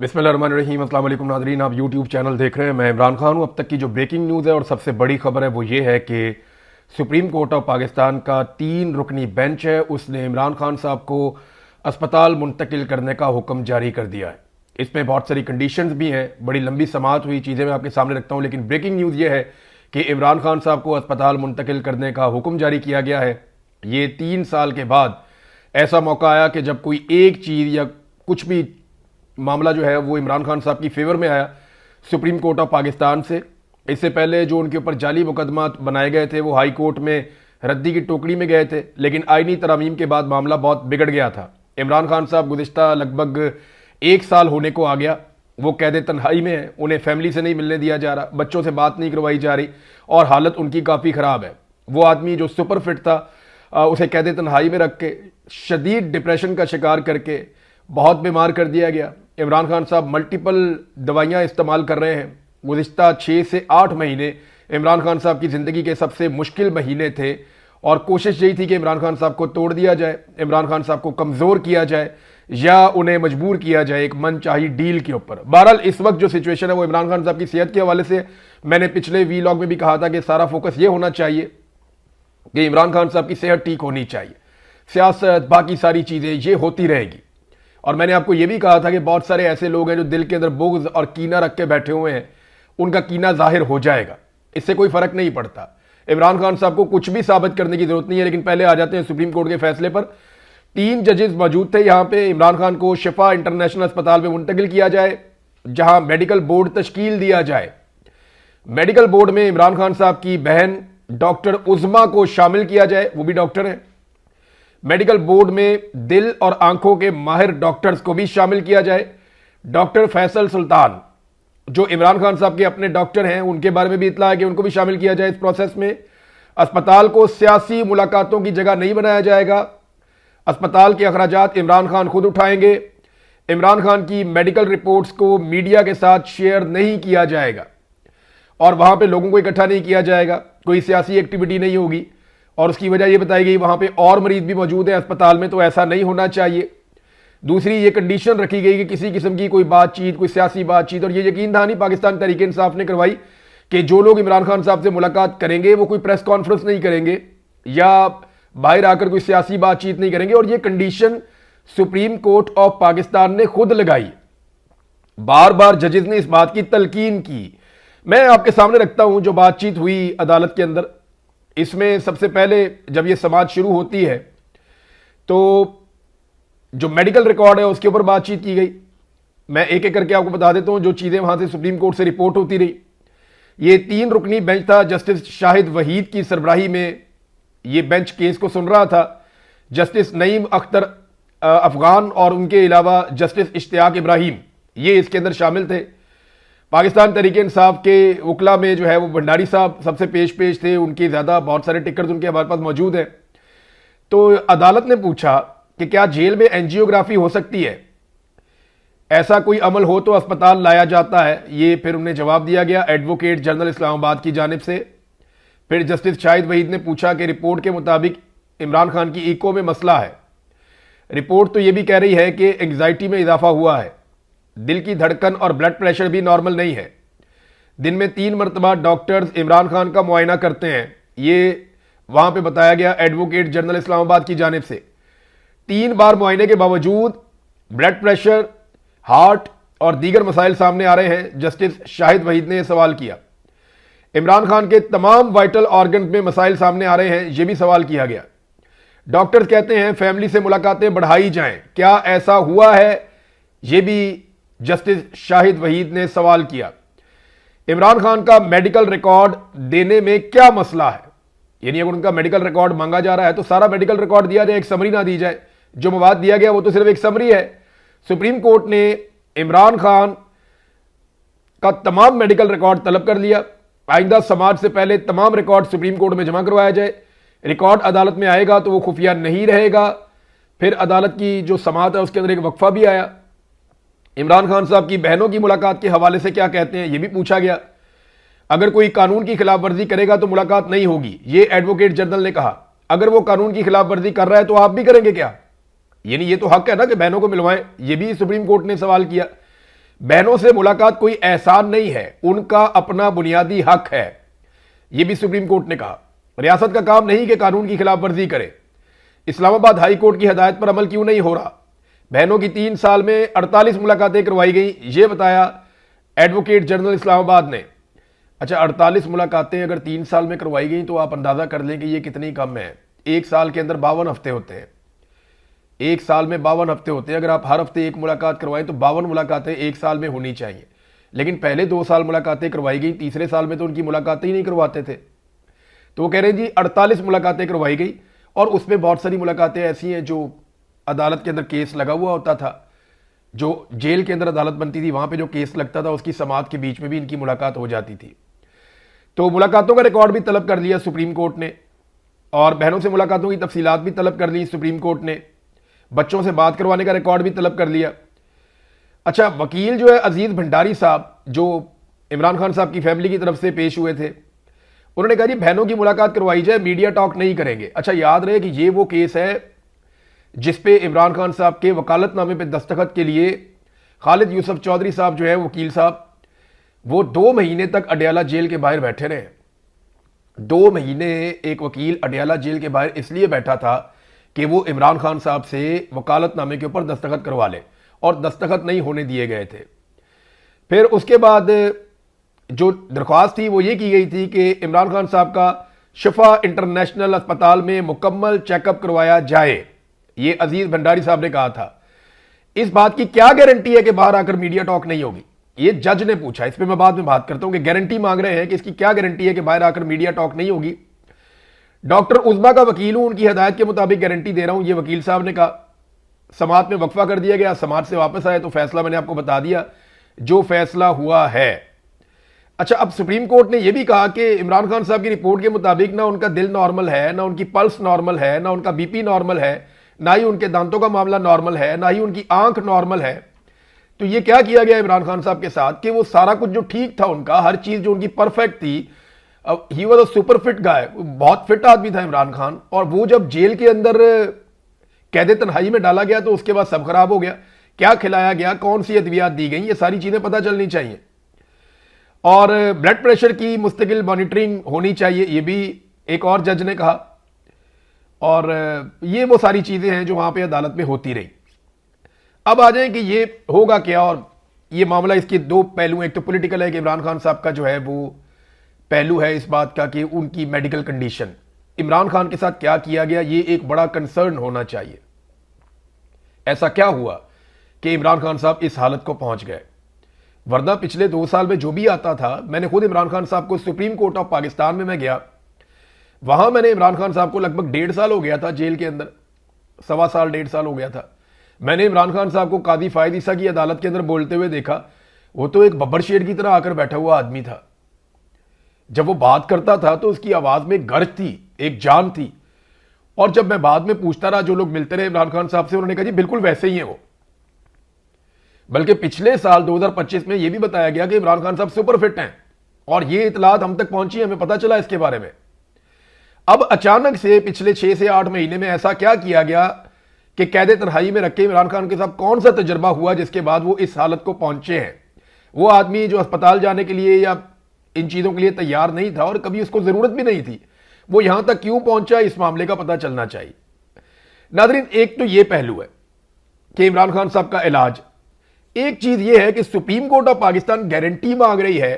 बिस्मिल्लाहिर्रहमानिर्रहीम। अस्सलाम वालेकुम नाज़रीन, आप यूट्यूब चैनल देख रहे हैं। मैं इमरान खान हूँ। अब तक की जो ब्रेकिंग न्यूज़ है और सबसे बड़ी खबर है वो ये है कि सुप्रीम कोर्ट ऑफ पाकिस्तान का 3 रुकनी बेंच है, उसने इमरान खान साहब को अस्पताल मुंतकिल करने का हुक्म जारी कर दिया है। इसमें बहुत सारी कंडीशंस भी हैं, बड़ी लंबी समाअत हुई चीज़ें मैं आपके सामने रखता हूँ, लेकिन ब्रेकिंग न्यूज़ ये है कि इमरान खान साहब को अस्पताल मुंतकिल करने का हुक्म जारी किया गया है। ये 3 साल के बाद ऐसा मौका आया कि जब कोई एक चीज़ या कुछ भी मामला जो है वो इमरान खान साहब की फेवर में आया सुप्रीम कोर्ट ऑफ पाकिस्तान से। इससे पहले जो उनके ऊपर जाली मुकदमा बनाए गए थे वो हाई कोर्ट में रद्दी की टोकरी में गए थे, लेकिन आईनी तरमीम के बाद मामला बहुत बिगड़ गया था। इमरान खान साहब गुज़िश्ता लगभग 1 साल होने को आ गया, वो कैद तन्हाई में है, उन्हें फैमिली से नहीं मिलने दिया जा रहा, बच्चों से बात नहीं करवाई जा रही और हालत उनकी काफ़ी ख़राब है। वो आदमी जो सुपर फिट था उसे कैद तन्हाई में रख के शदीद डिप्रेशन का शिकार करके बहुत बीमार कर दिया गया। इमरान खान साहब मल्टीपल दवाइयाँ इस्तेमाल कर रहे हैं। गुज़िश्ता 6 से 8 महीने इमरान खान साहब की ज़िंदगी के सबसे मुश्किल महीने थे और कोशिश यही थी कि इमरान खान साहब को तोड़ दिया जाए, इमरान खान साहब को कमज़ोर किया जाए या उन्हें मजबूर किया जाए एक मनचाही डील के ऊपर। बहरहाल इस वक्त जो सिचुएशन है वो इमरान खान साहब की सेहत के हवाले से, मैंने पिछले वीलॉग में भी कहा था कि सारा फोकस ये होना चाहिए कि इमरान खान साहब की सेहत ठीक होनी चाहिए। सियासत बाकी सारी चीज़ें ये होती रहेगी। और मैंने आपको ये भी कहा था कि बहुत सारे ऐसे लोग हैं जो दिल के अंदर बुग़्ज़ और कीना रख के बैठे हुए हैं, उनका कीना जाहिर हो जाएगा, इससे कोई फर्क नहीं पड़ता। इमरान खान साहब को कुछ भी साबित करने की जरूरत नहीं है। लेकिन पहले आ जाते हैं सुप्रीम कोर्ट के फैसले पर। 3 जजेस मौजूद थे यहाँ पे। इमरान खान को शिफा इंटरनेशनल अस्पताल में मुंतकिल किया जाए, जहां मेडिकल बोर्ड तश्कील दिया जाए। मेडिकल बोर्ड में इमरान खान साहब की बहन डॉक्टर उज़मा को शामिल किया जाए, वो भी डॉक्टर है। मेडिकल बोर्ड में दिल और आंखों के माहिर डॉक्टर्स को भी शामिल किया जाए। डॉक्टर फैसल सुल्तान जो इमरान खान साहब के अपने डॉक्टर हैं, उनके बारे में भी इत्तला है कि उनको भी शामिल किया जाए इस प्रोसेस में। अस्पताल को सियासी मुलाकातों की जगह नहीं बनाया जाएगा। अस्पताल के अखराजात इमरान खान खुद उठाएंगे। इमरान खान की मेडिकल रिपोर्ट्स को मीडिया के साथ शेयर नहीं किया जाएगा और वहां पर लोगों को इकट्ठा नहीं किया जाएगा, कोई सियासी एक्टिविटी नहीं होगी। और उसकी वजह यह बताई गई वहां पे और मरीज भी मौजूद है अस्पताल में, तो ऐसा नहीं होना चाहिए। दूसरी ये कंडीशन रखी गई कि किसी किस्म की कोई बातचीत, कोई सियासी बातचीत, और ये यकीन दहानी पाकिस्तान तहरीक इंसाफ ने करवाई कि जो लोग इमरान खान साहब से मुलाकात करेंगे वो कोई प्रेस कॉन्फ्रेंस नहीं करेंगे या बाहर आकर कोई सियासी बातचीत नहीं करेंगे। और ये condition supreme court of Pakistan ने खुद लगाई। बार बार जजेस ने इस बात की तलकीन की। मैं आपके सामने रखता हूं जो बातचीत हुई अदालत के अंदर। इसमें सबसे पहले जब यह समाअत शुरू होती है तो जो मेडिकल रिकॉर्ड है उसके ऊपर बातचीत की गई। मैं एक एक करके आपको बता देता हूं जो चीजें वहां से सुप्रीम कोर्ट से रिपोर्ट होती रही। ये 3 रुकनी बेंच था। जस्टिस शाहिद वहीद की सरबराही में यह बेंच केस को सुन रहा था। जस्टिस नईम अख्तर अफगान और उनके अलावा जस्टिस इश्तियाक इब्राहिम ये इसके अंदर शामिल थे। पाकिस्तान तहरीक इंसाफ के वकला में जो है वो भंडारी साहब सबसे पेश थे, उनके ज़्यादा बहुत सारे टिकट उनके हमारे पास मौजूद हैं। तो अदालत ने पूछा कि क्या जेल में एंजियोग्राफी हो सकती है, ऐसा कोई अमल हो तो अस्पताल लाया जाता है। ये फिर उन्हें जवाब दिया गया एडवोकेट जनरल इस्लामाबाद की जानिब से। फिर जस्टिस शाहिद वहीद ने पूछा कि रिपोर्ट के मुताबिक इमरान खान की ईको में मसला है। रिपोर्ट तो ये भी कह रही है कि एंग्जाइटी में इजाफा हुआ है, दिल की धड़कन और ब्लड प्रेशर भी नॉर्मल नहीं है। दिन में 3 मरतबा डॉक्टर्स इमरान खान का मुआयना करते हैं, ये वहां पे बताया गया एडवोकेट जनरल इस्लामाबाद की जानिब से। 3 बार मुआयने के बावजूद ब्लड प्रेशर, हार्ट और दीगर मसाइल सामने आ रहे हैं। जस्टिस शाहिद वहीद ने यह सवाल किया। इमरान खान के तमाम वाइटल ऑर्गन में मसाइल सामने आ रहे हैं, यह भी सवाल किया गया। डॉक्टर्स कहते हैं फैमिली से मुलाकातें बढ़ाई जाएं, क्या ऐसा हुआ है, यह भी जस्टिस शाहिद वहीद ने सवाल किया। इमरान खान का मेडिकल रिकॉर्ड देने में क्या मसला है, यानी अगर उनका मेडिकल रिकॉर्ड मांगा जा रहा है तो सारा मेडिकल रिकॉर्ड दिया जाए, एक समरी ना दी जाए। जो मवाद दिया गया वो तो सिर्फ एक समरी है। सुप्रीम कोर्ट ने इमरान खान का तमाम मेडिकल रिकॉर्ड तलब कर लिया। आइंदा समाज से पहले तमाम रिकॉर्ड सुप्रीम कोर्ट में जमा करवाया जाए। रिकॉर्ड अदालत में आएगा तो वो खुफिया नहीं रहेगा। फिर अदालत की जो समाअत है उसके अंदर एक वक्फा भी आया। इमरान खान साहब की बहनों की मुलाकात के हवाले से क्या कहते हैं यह भी पूछा गया। अगर कोई कानून की खिलाफ वर्जी करेगा तो मुलाकात नहीं होगी, ये एडवोकेट जनरल ने कहा। अगर वो कानून की खिलाफ वर्जी कर रहा है तो आप भी करेंगे क्या? यानी ये तो हक है ना कि बहनों को मिलवाएं, ये भी सुप्रीम कोर्ट ने सवाल किया। बहनों से मुलाकात कोई एहसान नहीं है, उनका अपना बुनियादी हक है। यह भी सुप्रीम कोर्ट ने कहा। रियासत का काम नहीं कि कानून की खिलाफ वर्जी करे। इस्लामाबाद हाई कोर्ट की हिदायत पर अमल क्यों नहीं हो रहा? बहनों की 3 साल में 48 मुलाकातें करवाई गई, यह बताया एडवोकेट जनरल इस्लामाबाद ने। अच्छा, 48 मुलाकातें अगर 3 साल में करवाई गई तो आप अंदाजा कर लें कि ये कितनी कम है। एक साल के अंदर 52 हफ्ते होते हैं। एक साल में 52 हफ्ते होते हैं। अगर आप हर हफ्ते एक मुलाकात करवाएं तो 52 मुलाकातें एक साल में होनी चाहिए। लेकिन पहले 2 साल मुलाकातें करवाई गई, तीसरे साल में तो उनकी मुलाकातें ही नहीं करवाते थे। तो वो कह रहे हैं जी 48 मुलाकातें करवाई गई और उसमें बहुत सारी मुलाकातें ऐसी हैं जो अदालत के अंदर केस लगा हुआ होता था, जो जेल के अंदर अदालत बनती थी वहां पे जो केस लगता था उसकी समाअत के बीच में भी इनकी मुलाकात हो जाती थी। तो मुलाकातों का रिकॉर्ड भी तलब कर लिया सुप्रीम कोर्ट ने और बहनों से मुलाकातों की तफसीलात भी तलब कर ली सुप्रीम कोर्ट ने। बच्चों से बात करवाने का रिकॉर्ड भी तलब कर लिया। अच्छा, वकील जो है अजीज भंडारी साहब, जो इमरान खान साहब की फैमिली की तरफ से पेश हुए थे, उन्होंने कहा जी बहनों की मुलाकात करवाई जाए, मीडिया टॉक नहीं करेंगे। अच्छा, याद रहे कि ये वो केस है जिसपे इमरान खान साहब के वकालतनामे पे दस्तखत के लिए खालिद यूसुफ चौधरी साहब जो है वकील साहब, वो 2 महीने तक अडयाला जेल के बाहर बैठे रहे। 2 महीने एक वकील अडयाला जेल के बाहर इसलिए बैठा था कि वो इमरान खान साहब से वकालतनामे के ऊपर दस्तखत करवा ले और दस्तखत नहीं होने दिए गए थे। फिर उसके बाद जो दरख्वास्त थी वो ये की गई थी कि इमरान खान साहब का शिफा इंटरनेशनल अस्पताल में मुकम्मल चेकअप करवाया जाए। ये अजीज भंडारी साहब ने कहा था। इस बात की क्या गारंटी है कि बाहर आकर मीडिया टॉक नहीं होगी? ये जज ने पूछा। इस पर मैं बाद में बात करता हूं कि गारंटी मांग रहे हैं कि इसकी क्या गारंटी है कि बाहर आकर मीडिया टॉक नहीं होगी। डॉक्टर उज़मा का वकील हूं, उनकी हिदायत के मुताबिक गारंटी दे रहा हूं, ये वकील साहब ने कहा। समाअत में वक्फा कर दिया गया, समाअत से वापस आए तो फैसला मैंने आपको बता दिया जो फैसला हुआ है। अच्छा, अब सुप्रीम कोर्ट ने यह भी कहा कि इमरान खान साहब की रिपोर्ट के मुताबिक ना उनका दिल नॉर्मल है, ना उनकी पल्स नॉर्मल है, ना उनका बीपी नॉर्मल है, ना ही उनके दांतों का मामला नॉर्मल है, ना ही उनकी आंख नॉर्मल है। तो ये क्या किया गया इमरान खान साहब के साथ कि वो सारा कुछ जो ठीक था, उनका हर चीज जो उनकी परफेक्ट थी, he was a super fit guy, बहुत फिट आदमी था इमरान खान। और वो जब जेल के अंदर कैदे तन्हाई में डाला गया तो उसके बाद सब खराब हो गया। क्या खिलाया गया, कौन सी अद्वियात दी गई, ये सारी चीजें पता चलनी चाहिए। और ब्लड प्रेशर की मुस्तकिल मॉनिटरिंग होनी चाहिए, ये भी एक और जज ने कहा। और ये वो सारी चीजें हैं जो वहां पे अदालत में होती रही। अब आ जाए कि ये होगा क्या। और ये मामला, इसके 2 पहलू हैं। एक तो पॉलिटिकल है कि इमरान खान साहब का जो है वो पहलू है इस बात का कि उनकी मेडिकल कंडीशन, इमरान खान के साथ क्या किया गया, ये एक बड़ा कंसर्न होना चाहिए। ऐसा क्या हुआ कि इमरान खान साहब इस हालत को पहुंच गए? वरना पिछले 2 साल में जो भी आता था, मैंने खुद इमरान खान साहब को सुप्रीम कोर्ट ऑफ पाकिस्तान में मैं गया, वहां मैंने इमरान खान साहब को लगभग 1.5 साल हो गया था जेल के अंदर, 1.25 साल 1.5 साल हो गया था। मैंने इमरान खान साहब को कादी फायद ईसा की अदालत के अंदर बोलते हुए देखा। वो तो एक बब्बर शेर की तरह आकर बैठा हुआ आदमी था। जब वो बात करता था तो उसकी आवाज में गर्ज थी, एक जान थी। और जब मैं बाद में पूछता रहा, जो लोग मिलते रहे इमरान खान साहब से, उन्होंने कहा जी बिल्कुल वैसे ही है वो। बल्कि पिछले साल 2025 में यह भी बताया गया कि इमरान खान साहब सुपर फिट हैं और ये इतलात हम तक पहुंची, हमें पता चला इसके बारे में। अब अचानक से पिछले 6 से 8 महीने में ऐसा क्या किया गया कि कैदे तन्हाई में रखे इमरान खान के साथ कौन सा तजर्बा हुआ जिसके बाद वो इस हालत को पहुंचे हैं? वो आदमी जो अस्पताल जाने के लिए या इन चीजों के लिए तैयार नहीं था और कभी उसको जरूरत भी नहीं थी, वो यहां तक क्यों पहुंचा, इस मामले का पता चलना चाहिए। नादरीन, एक तो ये पहलू है कि इमरान खान साहब का इलाज। एक चीज ये है कि supreme court of Pakistan guarantee मांग रही है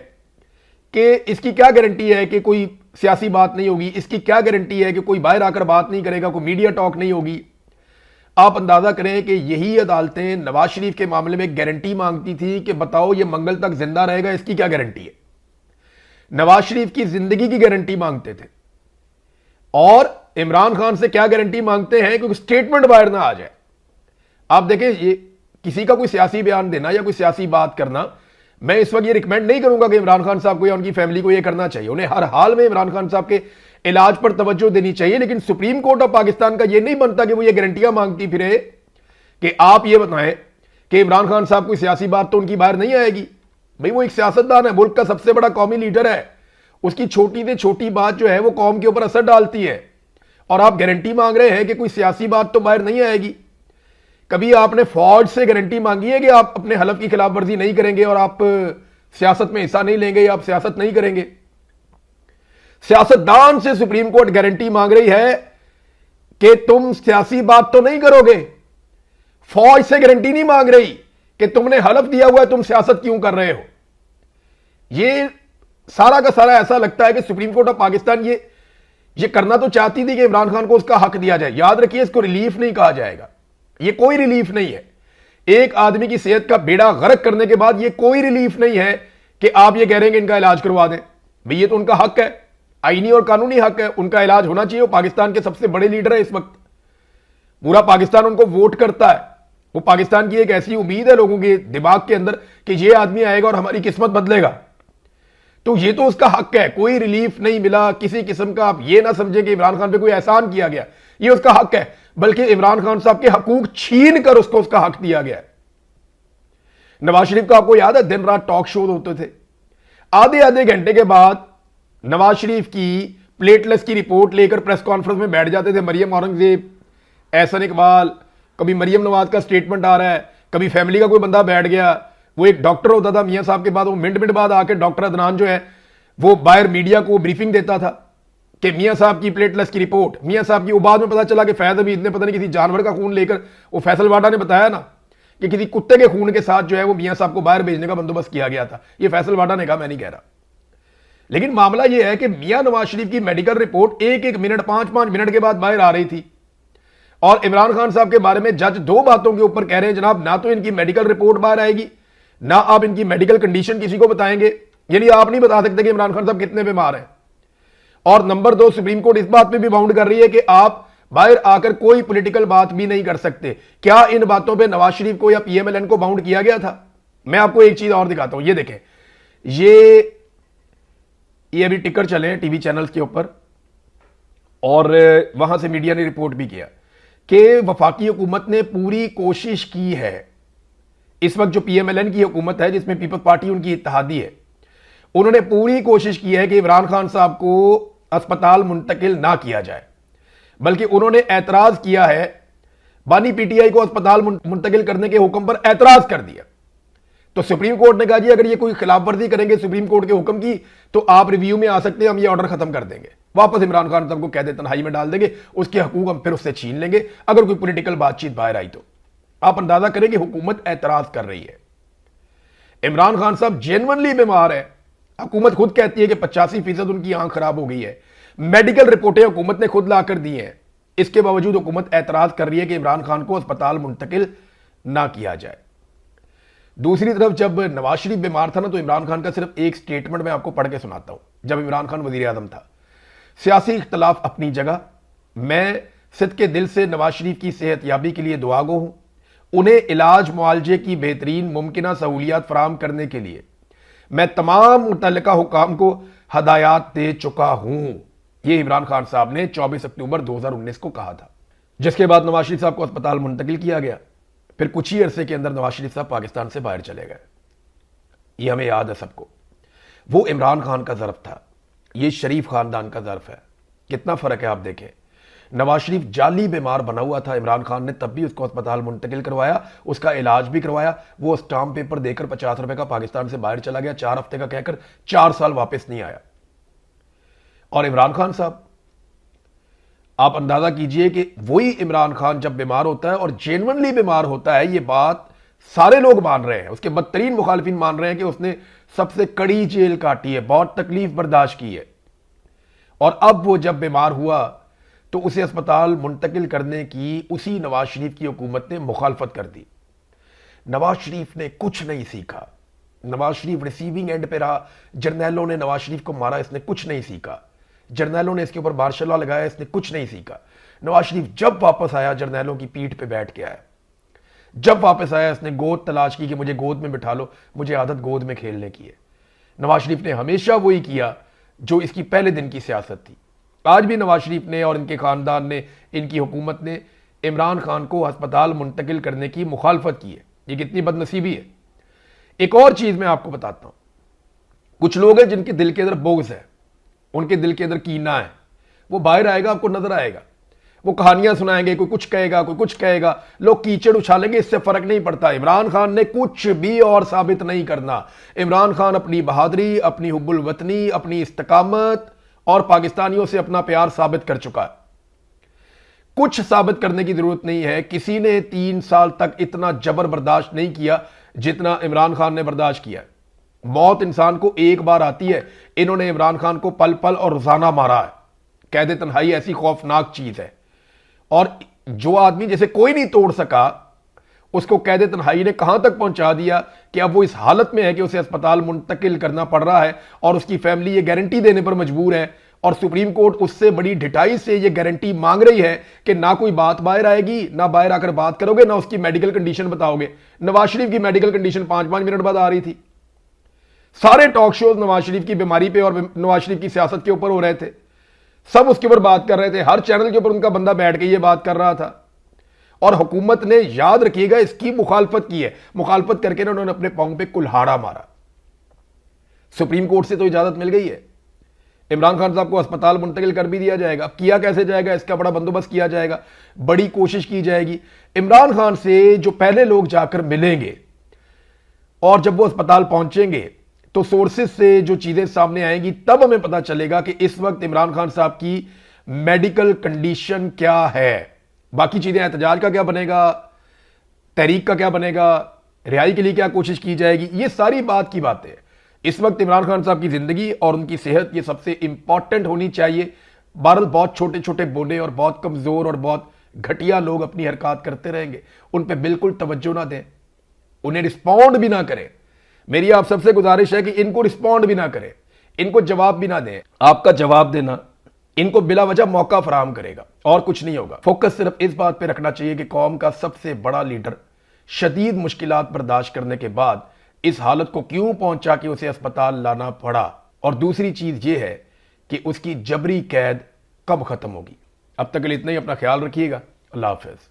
कि इसकी क्या गारंटी है कि कोई सियासी बात नहीं होगी, इसकी क्या गारंटी है कि कोई बाहर आकर बात नहीं करेगा, कोई मीडिया टॉक नहीं होगी। आप अंदाजा करें कि यही अदालतें नवाज शरीफ के मामले में गारंटी मांगती थी कि बताओ ये मंगल तक जिंदा रहेगा, इसकी क्या गारंटी है। नवाज शरीफ की जिंदगी की गारंटी मांगते थे। और इमरान खान से क्या गारंटी मांगते हैं कि स्टेटमेंट बाहर ना आ जाए। आप देखें, ये किसी का कोई सियासी बयान देना या कोई सियासी बात करना, मैं इस वक्त ये रिकमेंड नहीं करूंगा कि इमरान खान साहब को या उनकी फैमिली को ये करना चाहिए। उन्हें हर हाल में इमरान खान साहब के इलाज पर तवज्जो देनी चाहिए। लेकिन सुप्रीम कोर्ट ऑफ पाकिस्तान का ये नहीं बनता कि वो ये गारंटियां मांगती फिरे कि आप ये बताएं कि इमरान खान साहब कोई सियासी बात तो उनकी बाहर नहीं आएगी। भाई वो एक सियासतदान है, मुल्क का सबसे बड़ा कौमी लीडर है, उसकी छोटी से छोटी बात जो है वो कौम के ऊपर असर डालती है। और आप गारंटी मांग रहे हैं कि कोई सियासी बात तो बाहर नहीं आएगी। कभी आपने फौज से गारंटी मांगी है कि आप अपने हलफ की खिलाफ वर्जी नहीं करेंगे और आप सियासत में हिस्सा नहीं लेंगे या आप सियासत नहीं करेंगे? सियासतदान से सुप्रीम कोर्ट गारंटी मांग रही है कि तुम सियासी बात तो नहीं करोगे। फौज से गारंटी नहीं मांग रही कि तुमने हलफ दिया हुआ है, तुम सियासत क्यों कर रहे हो। ये सारा का सारा ऐसा लगता है कि सुप्रीम कोर्ट ऑफ पाकिस्तान ये करना तो चाहती थी कि इमरान खान को उसका हक दिया जाए। याद रखिए, इसको रिलीफ नहीं कहा जाएगा, ये कोई रिलीफ नहीं है। एक आदमी की सेहत का बेड़ा गर्क करने के बाद ये कोई रिलीफ नहीं है कि आप ये कह रहे हैं कि इनका इलाज करवा दें। भाई ये तो उनका हक है, आईनी और कानूनी हक है, उनका इलाज होना चाहिए। वो पाकिस्तान के सबसे बड़े लीडर है इस वक्त, पूरा पाकिस्तान उनको वोट करता है। वो पाकिस्तान की एक ऐसी उम्मीद है लोगों के दिमाग के अंदर कि ये आदमी आएगा और हमारी किस्मत बदलेगा। तो ये तो उसका हक है, कोई रिलीफ नहीं मिला किसी किस्म का। आप ये ना समझें कि इमरान खान पे कोई एहसान किया गया, ये उसका हक है, बल्कि इमरान खान साहब के हकूक छीन कर उसको उसका हक दिया गया है। नवाज शरीफ का आपको याद है, दिन रात टॉक शो होते थे, आधे आधे घंटे के बाद नवाज शरीफ की प्लेटलेस की रिपोर्ट लेकर प्रेस कॉन्फ्रेंस में बैठ जाते थे मरियम औरंगजेब, एहसन इकबाल, कभी मरियम नवाज का स्टेटमेंट आ रहा है, कभी फैमिली का कोई बंदा बैठ गया। वो एक डॉक्टर होता था मियां साहब के बाद, वो मिनट मिनट बाद आके डॉक्टर अदनान जो है वो बाहर मीडिया को ब्रीफिंग देता था कि मियां साहब की प्लेटलेस की रिपोर्ट, मियां साहब की। वो बाद में पता चला कि फैज अमीद ने पता नहीं किसी जानवर का खून लेकर, वो फैसल वाडा ने बताया ना कि किसी कुत्ते के खून के साथ जो है वो मियां साहब को बाहर भेजने का बंदोबस्त किया गया था। ये फैसल वाडा ने कहा, मैं नहीं कह रहा। लेकिन मामला यह है कि मियां नवाज शरीफ की मेडिकल रिपोर्ट एक एक मिनट, 5-5 मिनट के बाद बाहर आ रही थी। और इमरान खान साहब के बारे में जज दो बातों के ऊपर कह रहे हैं, जनाब ना तो इनकी मेडिकल रिपोर्ट बाहर आएगी, ना आप इनकी मेडिकल कंडीशन किसी को बताएंगे। यानी आप नहीं बता सकते कि इमरान खान साहब कितने बीमार हैं। और नंबर 2, सुप्रीम कोर्ट इस बात पे भी बाउंड कर रही है कि आप बाहर आकर कोई पॉलिटिकल बात भी नहीं कर सकते। क्या इन बातों पे नवाज शरीफ को या पीएमएलएन को बाउंड किया गया था? मैं आपको एक चीज और दिखाता हूं, ये देखें, ये अभी टिकर चले हैं टीवी चैनल्स के ऊपर, और वहां से मीडिया ने रिपोर्ट भी किया कि वफाकी हुकूमत ने पूरी कोशिश की है। इस वक्त जो पीएमएलएन की हुकूमत है, जिसमें पीपल्स पार्टी उनकी इत्तेहादी है, उन्होंने पूरी कोशिश की है कि इमरान खान साहब को अस्पताल मुंतकिल ना किया जाए, बल्कि उन्होंने एतराज किया है, बानी पीटीआई को अस्पताल मुंतकिल करने के हुक्म पर एतराज कर दिया। तो सुप्रीम कोर्ट ने कहा जी अगर ये कोई खिलाफवर्जी करेंगे सुप्रीम कोर्ट के हुक्म की तो आप रिव्यू में आ सकते हैं, हम ये ऑर्डर खत्म कर देंगे, वापस इमरान खान साहब को कैद तन्हाई में डाल देंगे, उसके हकूक हम फिर उससे छीन लेंगे अगर कोई पॉलिटिकल बातचीत बाहर आई तो। आप अंदाजा करें कि हुकूमत एतराज कर रही है। इमरान खान साहब जेन्युइनली बीमार है, हुकूमत खुद कहती है कि 85% उनकी आंख खराब हो गई है, मेडिकल रिपोर्टें हुकूमत ने खुद लाकर दी हैं, इसके बावजूद हुकूमत एतराज कर रही है कि इमरान खान को अस्पताल मुंतकिल ना किया जाए। दूसरी तरफ जब नवाज शरीफ बीमार था ना, तो इमरान खान का सिर्फ एक स्टेटमेंट मैं आपको पढ़ के सुनाता हूं। जब इमरान खान वजीर आजम था, सियासी इख्तलाफ अपनी जगह, मैं सिद्के दिल से नवाज शरीफ की सेहत याबी के लिए दुआगो हूं, उन्हें इलाज मुआलजे की बेहतरीन मुमकिन सहूलियात फराम करने के लिए मैं तमाम मुतल्लिका हुकाम को हदायत दे चुका हूं। यह इमरान खान साहब ने 24 अक्टूबर 2019 को कहा था, जिसके बाद नवाज शरीफ साहब को अस्पताल मुंतकिल किया गया। फिर कुछ ही अरसे के अंदर नवाज शरीफ साहब पाकिस्तान से बाहर चले गए। यह हमें याद है सबको। वो इमरान खान का ज़र्फ था, ये शरीफ खानदान का ज़र्फ है। कितना फ़र्क है आप देखें। नवाज शरीफ जाली बीमार बना हुआ था, इमरान खान ने तब भी उसको अस्पताल मुंतकिल करवाया, उसका इलाज भी करवाया। वो स्टाम्प पेपर देकर 50 रुपए का पाकिस्तान से बाहर चला गया, 4 हफ्ते का कहकर 4 साल वापस नहीं आया। और इमरान खान साहब, आप अंदाजा कीजिए कि वही इमरान खान जब बीमार होता है और जेन्युइनली बीमार होता है, ये बात सारे लोग मान रहे हैं, उसके बदतरीन मुखालिफिन मान रहे हैं कि उसने सबसे कड़ी जेल काटी है, बहुत तकलीफ बर्दाश्त की है। और अब वो जब बीमार हुआ तो उसे अस्पताल मुंतकिल करने की उसी नवाज शरीफ की हुकूमत ने मुखालफत कर दी। नवाज शरीफ ने कुछ नहीं सीखा, नवाज शरीफ रिसीविंग एंड पे रहा। जर्नैलों ने नवाज शरीफ को मारा, इसने कुछ नहीं सीखा। जर्नैलों ने इसके ऊपर मार्शल लॉ लगाया, इसने कुछ नहीं सीखा। नवाज शरीफ जब वापस आया, जर्नैलों की पीठ पे बैठ के आया। जब वापस आया, इसने गोद तलाश की कि मुझे गोद में बिठा लो, मुझे आदत गोद में खेलने की है। नवाज शरीफ ने हमेशा वही किया जो इसकी पहले दिन की सियासत थी। आज भी नवाज शरीफ ने और इनके खानदान ने, इनकी हुकूमत ने इमरान खान को अस्पताल मुंतकिल करने की मुखालफत की है। ये कितनी बदनसीबी है। एक और चीज मैं आपको बताता हूं, कुछ लोग हैं जिनके दिल के अंदर बोझ है, उनके दिल के अंदर कीना है, वो बाहर आएगा, आपको नजर आएगा। वो कहानियां सुनाएंगे, कोई कुछ कहेगा, कोई कुछ कहेगा, लोग कीचड़ उछालेंगे, इससे फर्क नहीं पड़ता। इमरान खान ने कुछ भी और साबित नहीं करना। इमरान खान अपनी बहादुरी, अपनी हुब्बुल वतनी, अपनी इस्तकामत और पाकिस्तानियों से अपना प्यार साबित कर चुका है। कुछ साबित करने की जरूरत नहीं है। किसी ने 3 साल तक इतना जबर बर्दाश्त नहीं किया जितना इमरान खान ने बर्दाश्त किया। मौत इंसान को एक बार आती है। इन्होंने इमरान खान को पल पल और रोजाना मारा है। कैद तन्हाई ऐसी खौफनाक चीज है, और जो आदमी जैसे कोई नहीं तोड़ सका, उसको कैद तन्हाई ने कहां तक पहुंचा दिया कि अब वो इस हालत में है कि उसे अस्पताल मुंतकिल करना पड़ रहा है, और उसकी फैमिली ये गारंटी देने पर मजबूर है, और सुप्रीम कोर्ट उससे बड़ी ढिठाई से ये गारंटी मांग रही है कि ना कोई बात बाहर आएगी, ना बाहर आकर बात करोगे, ना उसकी मेडिकल कंडीशन बताओगे। नवाज शरीफ की मेडिकल कंडीशन 5-5 मिनट बाद आ रही थी। सारे टॉक शोज नवाज शरीफ की बीमारी पे और नवाज शरीफ की सियासत के ऊपर हो रहे थे। सब उसके ऊपर बात कर रहे थे। हर चैनल के ऊपर उनका बंदा बैठ के ये बात कर रहा था, और हुकूमत ने, याद रखिएगा, इसकी मुखालफत की है। मुखालफत करके ना उन्होंने अपने पांव पे कुल्हाड़ा मारा। सुप्रीम कोर्ट से तो इजाजत मिल गई है, इमरान खान साहब को अस्पताल मुंतकिल कर भी दिया जाएगा। किया कैसे जाएगा, इसका बड़ा बंदोबस्त किया जाएगा, बड़ी कोशिश की जाएगी। इमरान खान से जो पहले लोग जाकर मिलेंगे और जब वो अस्पताल पहुंचेंगे तो सोर्सेज से जो चीजें सामने आएंगी, तब हमें पता चलेगा कि इस वक्त इमरान खान साहब की मेडिकल कंडीशन क्या है। बाकी चीजें, एहतजाज का क्या बनेगा, तहरीक का क्या बनेगा, रिहाई के लिए क्या कोशिश की जाएगी, ये सारी बात की बातें हैं। इस वक्त इमरान खान साहब की जिंदगी और उनकी सेहत ये सबसे इंपॉर्टेंट होनी चाहिए। बहरहाल बहुत छोटे छोटे बोले और बहुत कमजोर और बहुत घटिया लोग अपनी हरकत करते रहेंगे, उन पे बिल्कुल तवज्जो ना दें, उन्हें रिस्पॉन्ड भी ना करें। मेरी आप सबसे गुजारिश है कि इनको रिस्पॉन्ड भी ना करें, इनको जवाब भी ना दें। आपका जवाब देना इनको बिला वजह मौका फराहम करेगा, और कुछ नहीं होगा। फोकस सिर्फ इस बात पे रखना चाहिए कि कौम का सबसे बड़ा लीडर शदीद मुश्किलात बर्दाश्त करने के बाद इस हालत को क्यों पहुंचा कि उसे अस्पताल लाना पड़ा, और दूसरी चीज यह है कि उसकी जबरी कैद कब खत्म होगी। अब तक के लिए इतना ही। अपना ख्याल रखिएगा। अल्लाह हाफिज।